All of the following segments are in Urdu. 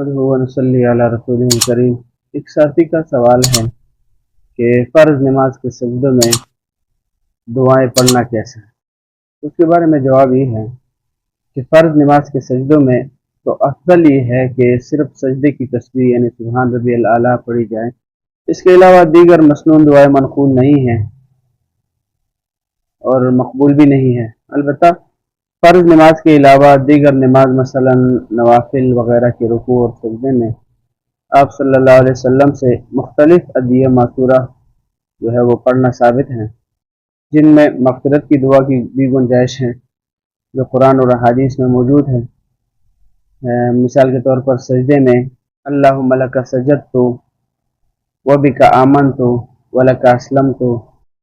نحمدہ و نصلی علی رسولہ الکریم۔ ایک ساتھی کا سوال ہے کہ فرض نماز کے سجدوں میں دعائیں پڑھنا کیسا ہے؟ اس کے بارے میں جواب یہ ہے کہ فرض نماز کے سجدوں میں تو افضل یہ ہے کہ صرف سجدے کی تسبیح یعنی سبحان ربی الاعلیٰ پڑھی جائے۔ اس کے علاوہ دیگر مسنون دعائیں منقول نہیں ہیں اور مقبول بھی نہیں ہے۔ البتہ فرض نماز کے علاوہ دیگر نماز مثلا نوافل وغیرہ کے رکوع اور سجدے میں آپ صلی اللہ علیہ وسلم سے مختلف ادعیہ ماثورہ جو ہے وہ پڑھنا ثابت ہیں، جن میں مغفرت کی دعا کی بھی گنجائش ہے جو قرآن اور احادیث میں موجود ہے۔ مثال کے طور پر سجدے میں اللہم لک سجدت وبک آمنت ولک اسلمت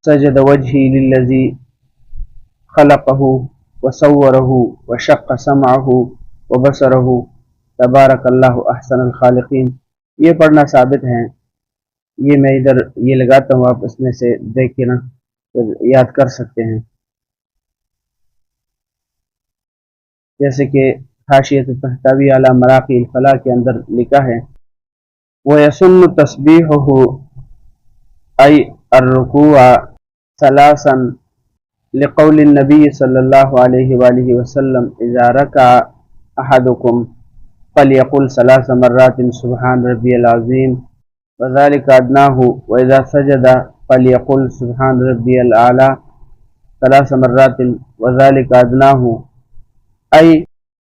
سجد وجہی للذی خلقہ وصورہ وشق سمعہ وبصرہ تبارک اللہ احسن الخالقین، یہ پڑھنا ثابت ہیں۔ یہ میں ادھر یہ لگاتا ہوں، آپ اس میں سے دیکھ کے نا پھر یاد کر سکتے ہیں۔ جیسے کہ حاشیۃ الطحطاوی علی مراقی الفلاح کے اندر لکھا ہے وَيَسُنُّ تَسْبِيحُهُ أي الركوع ثلاثا لقول النبي صلى الله عليه وآله وسلم إذا ركع أحدكم فليقل 3 مرات سبحان ربي العظيم وذلك أدناه وإذا سجد فليقل سبحان ربي الأعلى 3 مرات وذلك أدناه أي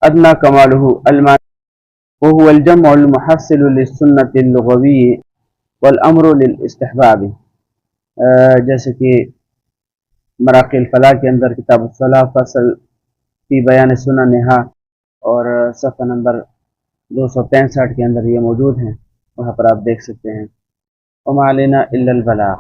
أدنى كماله المعنى وهو الجمع المحصل للسنة اللغوي والأمر للاستحباب۔ جیسے کہ مراقی الفلاح کے اندر کتاب الصلاح فصل فی بیان سننہا اور صفحہ نمبر 265 کے اندر یہ موجود ہیں، وہاں پر آپ دیکھ سکتے ہیں۔ وما علینا الا البلاغ۔